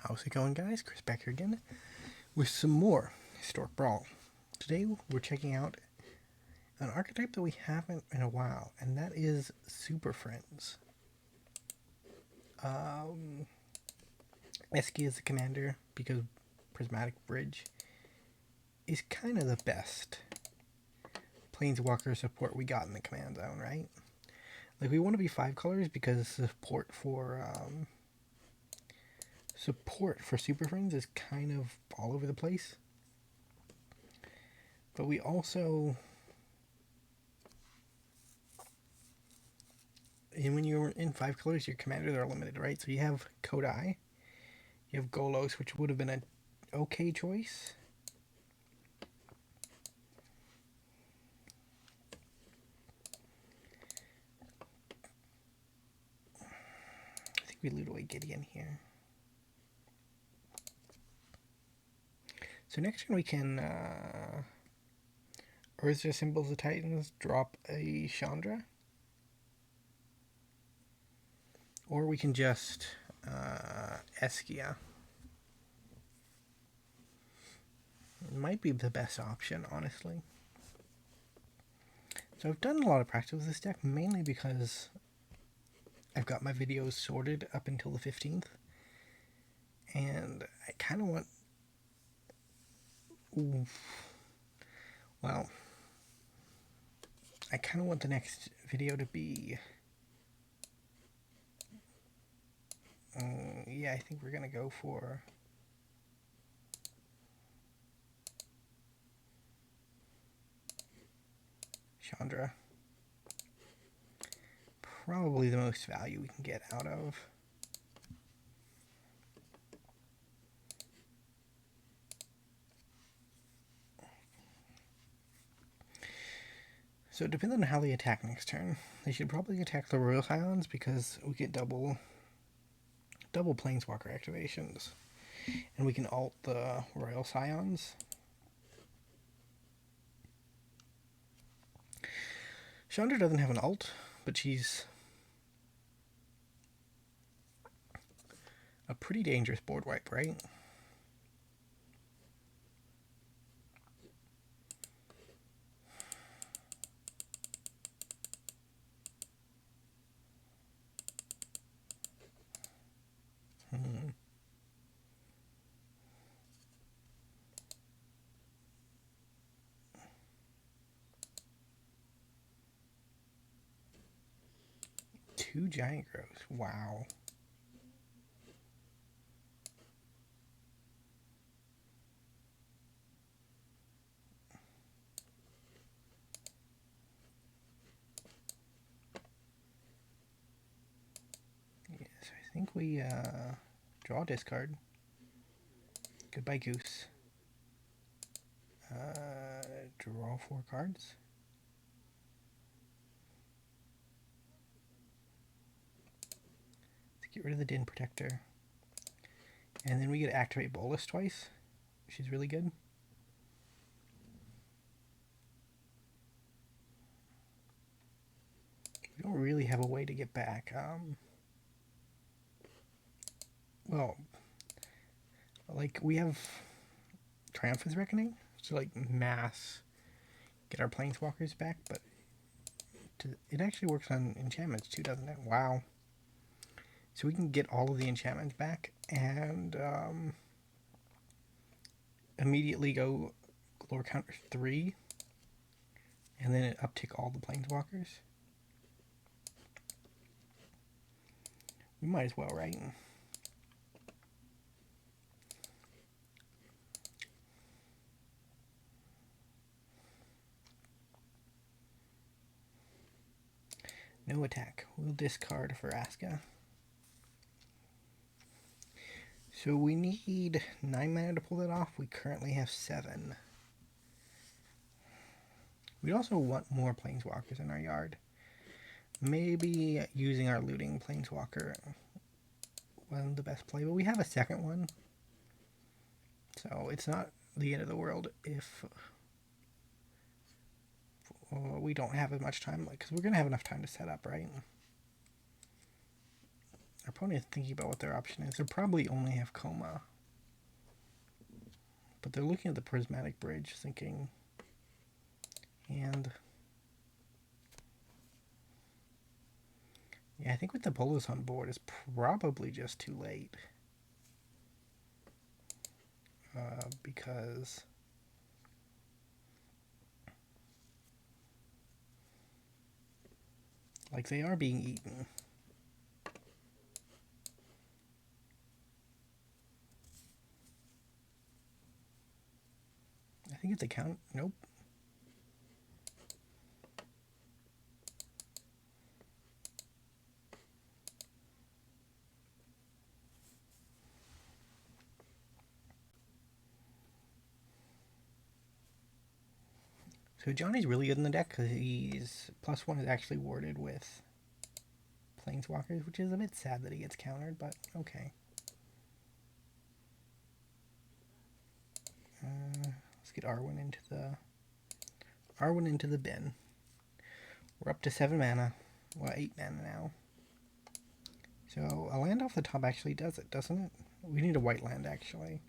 How's it going, guys? Chris back here again with some more Historic Brawl. Today we're checking out an archetype that we haven't in a while, and that is Superfriends. Esika is the commander because Prismatic Bridge is kind of the best Planeswalker support we got in the command zone, right? Like, we want to be 5 colors because support for Superfriends is kind of all over the place. But we also, and when you're in 5 colors, your commanders are limited, right? So you have Kodai, you have Golos, which would have been an okay choice. I think we loot away Gideon here. So next turn we can Urza Symbols of Titans, drop a Chandra. Or we can just Eskia. It might be the best option, honestly. So I've done a lot of practice with this deck, mainly because I've got my videos sorted up until the 15th. And I kind of want... Well, I kind of want the next video to be... yeah, I think we're going to go for... Chandra. Probably the most value we can get out of. So it depends on how they attack next turn. They should probably attack the Royal Scions because we get double Planeswalker activations. And we can ult the Royal Scions. Chandra doesn't have an ult, but she's a pretty dangerous board wipe, right? Two giant grows. Wow. Yes, I think we draw discard. Goodbye, Goose. Draw 4 cards. Let's get rid of the Din Protector. And then we get to activate Bolas twice, which is really good. We don't really have a way to get back. Well, like, we have Triumphant Reckoning, so like mass get our Planeswalkers back, but it actually works on enchantments too, doesn't it? Wow. So we can get all of the enchantments back and immediately go lore counter 3 and then uptick all the Planeswalkers. We might as well, right? No attack. We'll discard Vraska. So we need 9 mana to pull that off. We currently have 7. We also want more Planeswalkers in our yard. Maybe using our looting Planeswalker wasn't the best play, but we have a second one. So it's not the end of the world if we don't have as much time, because we're going to have enough time to set up, right? Our opponent is thinking about what their option is. They probably only have Coma. But they're looking at the Prismatic Bridge, thinking... And... Yeah, I think with the Bolas on board, it's probably just too late. Because... Like, they are being eaten. I think it's a count. Nope. So Ajani's really good in the deck because he's +1 is actually warded with Planeswalkers, which is a bit sad that he gets countered, but okay. Let's get Arwen into the bin. We're up to 7 mana. Well, 8 mana now. So a land off the top actually does it, doesn't it? We need a white land, actually.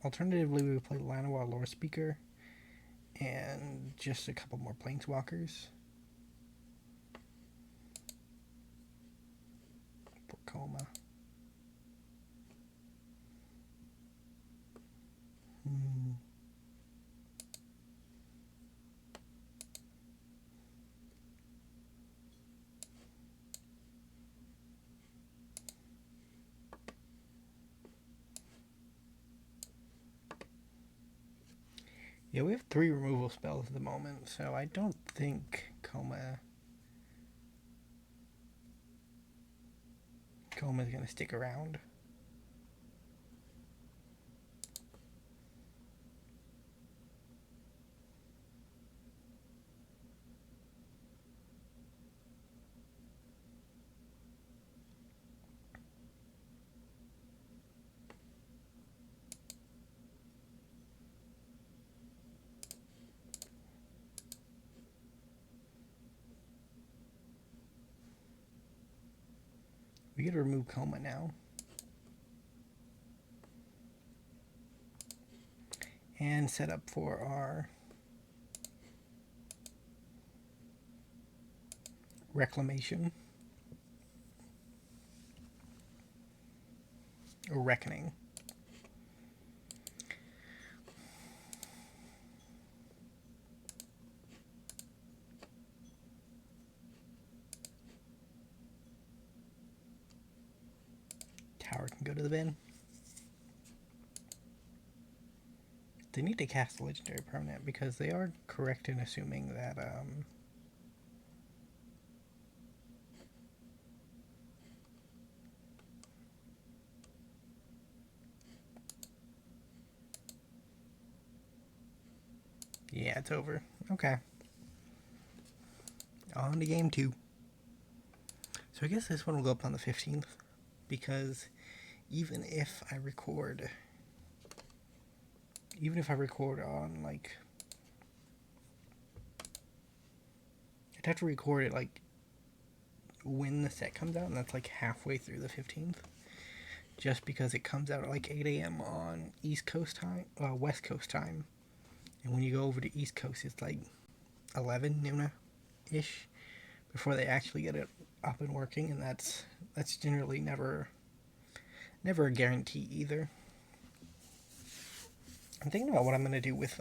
Alternatively, we would play Lanawa Lore Speaker and just a couple more Planeswalkers for Coma. Yeah, we have 3 removal spells at the moment, so I don't think Coma is going to stick around. We get to remove Coma now. And set up for our Reclamation. Or Reckoning. Tower can go to the bin. They need to cast a legendary permanent because they are correct in assuming that yeah, it's over. Okay. On to game 2. So I guess this one will go up on the 15th because even if I record on, like, I'd have to record it, like, when the set comes out, and that's, like, halfway through the 15th, just because it comes out at, like, 8 a.m. on East Coast time, West Coast time, and when you go over to East Coast, it's, like, 11 noon-ish before they actually get it up and working, and that's generally never a guarantee either. I'm thinking about what I'm going to do with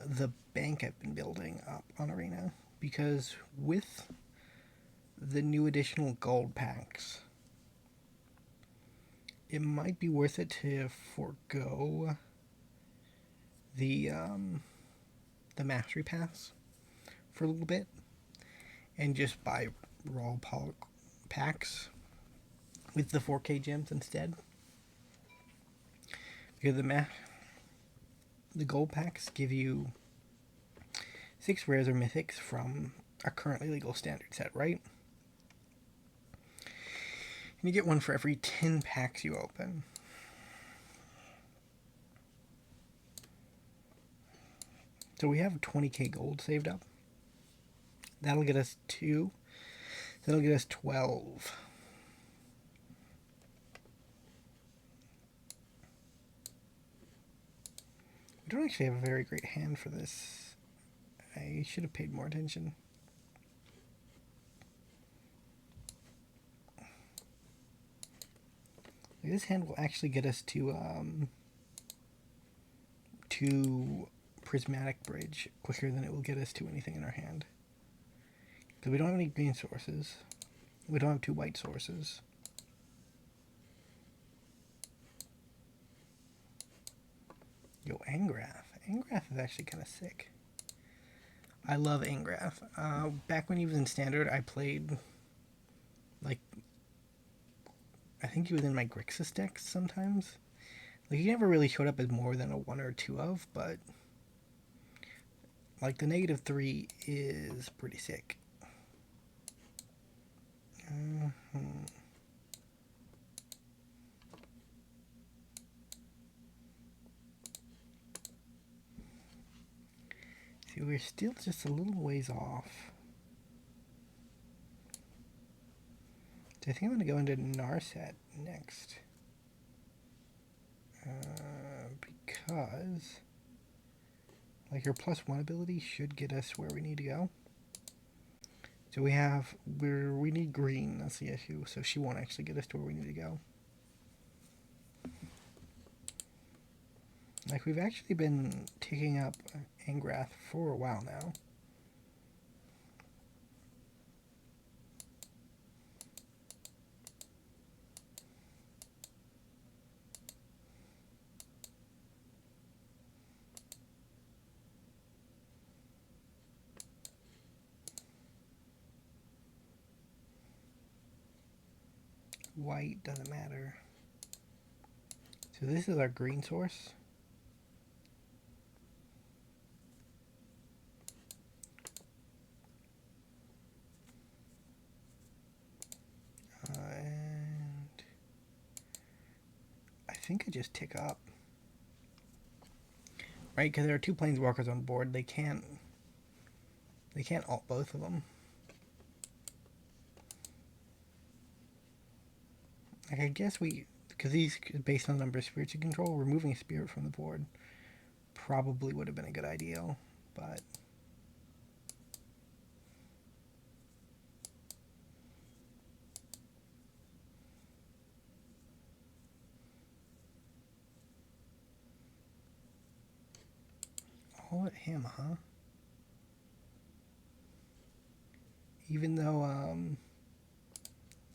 the bank I've been building up on Arena, because with the new additional gold packs, it might be worth it to forego the mastery pass for a little bit and just buy raw packs with the 4K gems instead. Because the gold packs give you 6 rares or mythics from a currently legal standard set, right? And you get one for every 10 packs you open. So we have 20k gold saved up. That'll get us 2 that'll get us 12. We don't actually have a very great hand for this. I should have paid more attention. This hand will actually get us to Prismatic Bridge quicker than it will get us to anything in our hand. Because we don't have any green sources. We don't have 2 white sources. Yo, Angrath. Angrath is actually kind of sick. I love Angrath. Back when he was in Standard, I played, like, I think he was in my Grixis decks sometimes. Like, he never really showed up as more than a 1 or 2 of, but, like, the -3 is pretty sick. See, we're still just a little ways off. So I think I'm going to go into Narset next. Because, like, her +1 ability should get us where we need to go. So we need green, that's the issue, so she won't actually get us to where we need to go. Like, we've actually been taking up Angrath for a while now. White doesn't matter. So this is our green source. And I think I just tick up. Right, because there are 2 planeswalkers on board. They can't ult both of them. Like, I guess because these based on the number of spirits you control, removing a spirit from the board probably would have been a good idea, but all at him, huh? Even though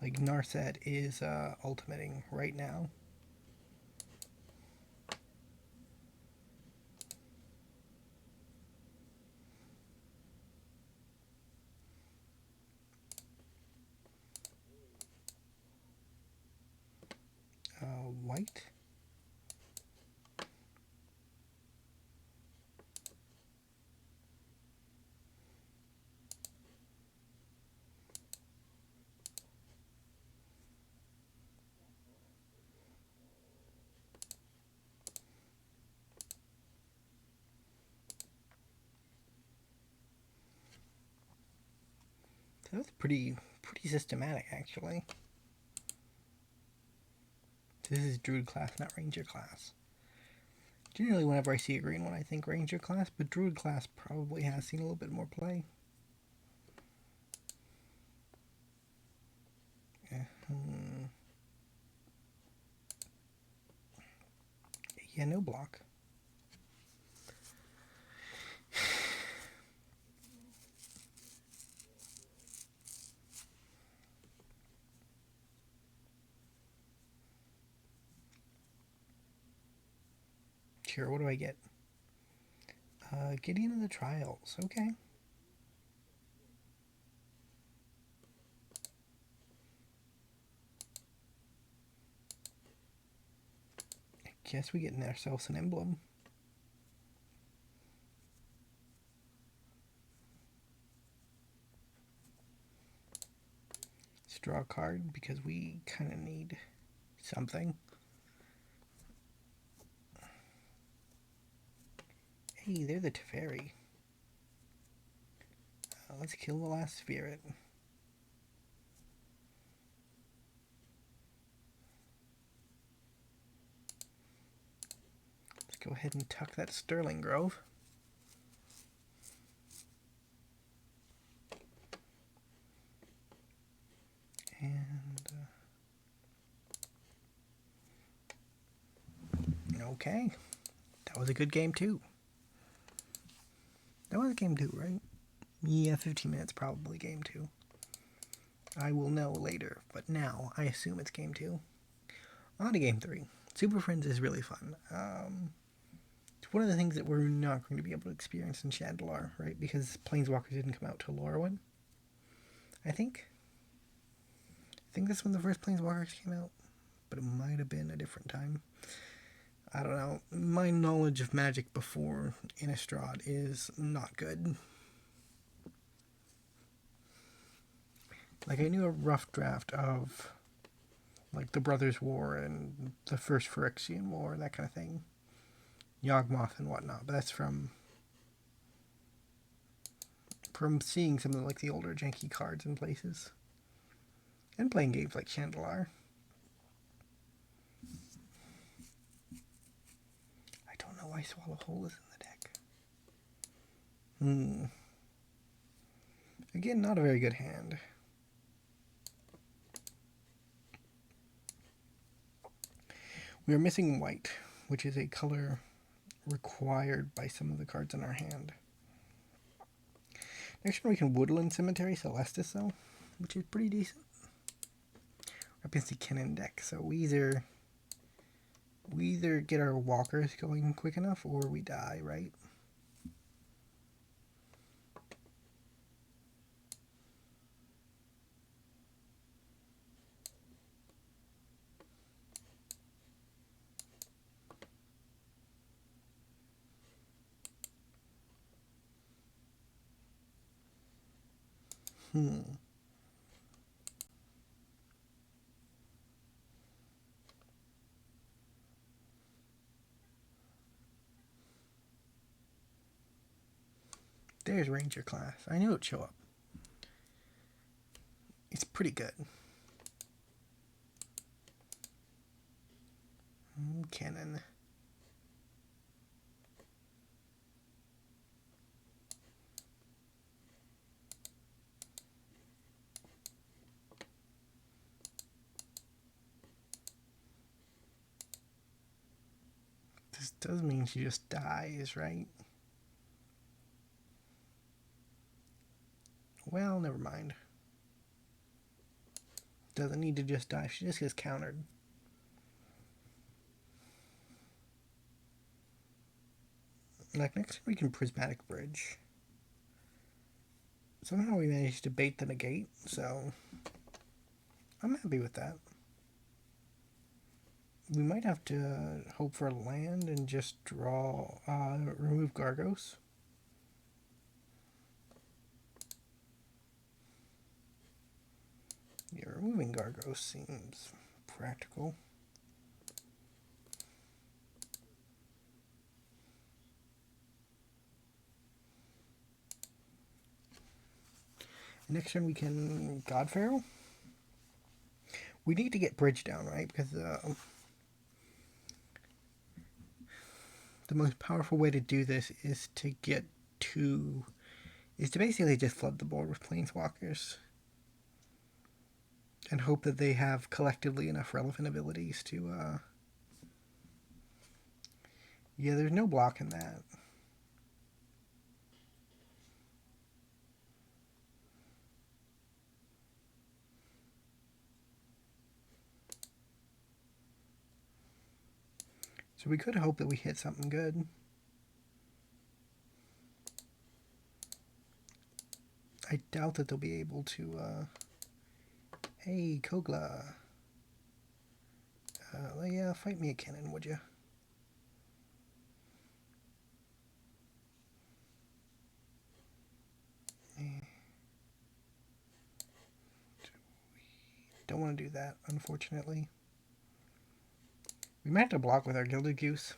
like Narset is ultimating right now. White. So that's pretty systematic, actually. This is Druid class, not Ranger class. Generally, whenever I see a green one, I think Ranger class, but Druid class probably has seen a little bit more play. Yeah, no block. Sure, what do I get? Getting into the trials, okay. I guess we get ourselves an emblem. Let's draw a card because we kind of need something. Hey, they're the Teferi. Let's kill the last spirit. go ahead and tuck that Sterling Grove. And okay, that was a good game too. That was game 2, right? Yeah, 15 minutes probably game 2. I will know later, but now I assume it's game 2. On to game 3. Superfriends is really fun. It's one of the things that we're not going to be able to experience in Chandalar, right? Because Planeswalkers didn't come out till Lorwyn. I think that's when the first Planeswalkers came out, but it might have been a different time. I don't know. My knowledge of Magic before Innistrad is not good. Like, I knew a rough draft of, like, the Brothers' War and the first Phyrexian War and that kind of thing. Yawgmoth and whatnot, but that's from seeing some of, like, the older janky cards in places. And playing games like Chandalar. I don't know why Swallowhole is in the deck. Again, not a very good hand. We are missing white, which is a color required by some of the cards in our hand. Next turn we can Woodland Cemetery Celestis, though, which is pretty decent. Up against the Kennen deck, so we either get our walkers going quick enough or we die, right? There's Ranger class. I knew it would show up. It's pretty good. Cannon. This does mean she just dies, right? Well, never mind. Doesn't need to just die. She just gets countered. Like, next we can Prismatic Bridge. Somehow we managed to bait the negate, so I'm happy with that. We might have to hope for a land and just draw, remove Gargos. Yeah, removing Gargos seems practical. Next turn we can God-Pharaoh. We need to get Bridge down, right? Because the most powerful way to do this is to basically just flood the board with Planeswalkers. And hope that they have collectively enough relevant abilities to, yeah, there's no block in that. So we could hope that we hit something good. I doubt that they'll be able to, hey, Kogla. Yeah, fight me a cannon, would you? Don't want to do that, unfortunately. We might have to block with our Gilded Goose.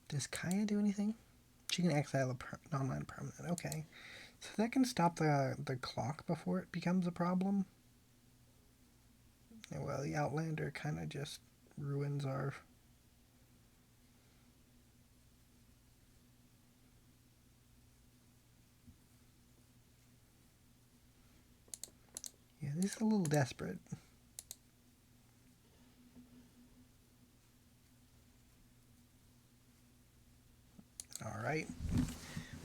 Does Kaya do anything? She can exile a non-land permanent. Okay. So that can stop the clock before it becomes a problem. And well, the Outlander kind of just ruins our... Yeah, this is a little desperate. Alright.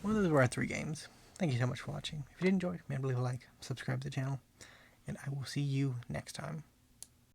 Well, those were our 3 games. Thank you so much for watching. If you did enjoy, remember to leave a like, subscribe to the channel, and I will see you next time.